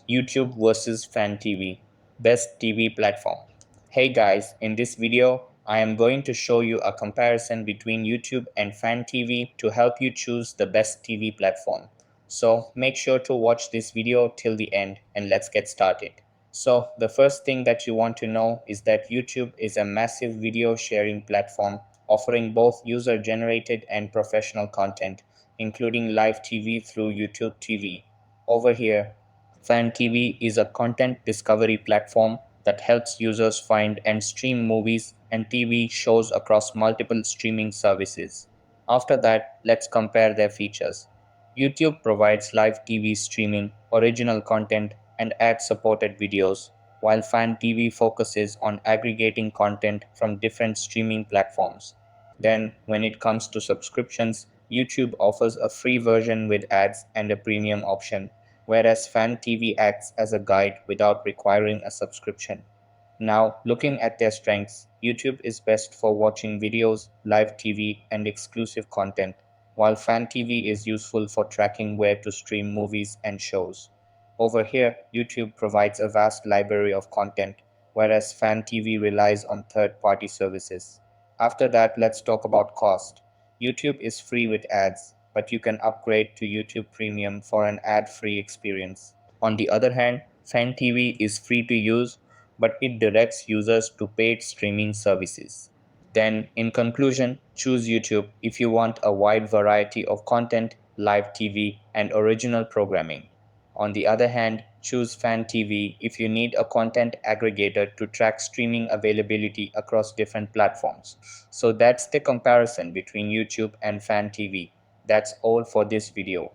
YouTube versus Fan TV, best TV platform. Hey guys, in this video, I am going to show you a comparison between YouTube and Fan TV to help you choose the best TV platform. So make sure to watch this video till the end and let's get started. So the first thing that you want to know is that YouTube is a massive video sharing platform offering both user-generated and professional content, including live TV through YouTube TV. Over here, Fan TV is a content discovery platform that helps users find and stream movies and TV shows across multiple streaming services. After that, let's compare their features. YouTube provides live TV streaming, original content, and ad supported videos, while Fan TV focuses on aggregating content from different streaming platforms. Then, when it comes to subscriptions, YouTube offers a free version with ads and a premium option, whereas Fan TV acts as a guide without requiring a subscription. Now, looking at their strengths, YouTube is best for watching videos, live TV, and exclusive content, while Fan TV is useful for tracking where to stream movies and shows. Over here, YouTube provides a vast library of content, whereas Fan TV relies on third party services. After that, let's talk about cost. YouTube is free with ads, but you can upgrade to YouTube Premium for an ad free experience. On the other hand, Fan TV is free to use, but it directs users to paid streaming services. Then, in conclusion, choose YouTube if you want a wide variety of content, live TV, and original programming. On the other hand, choose Fan TV if you need a content aggregator to track streaming availability across different platforms. So that's the comparison between YouTube and Fan TV. That's all for this video.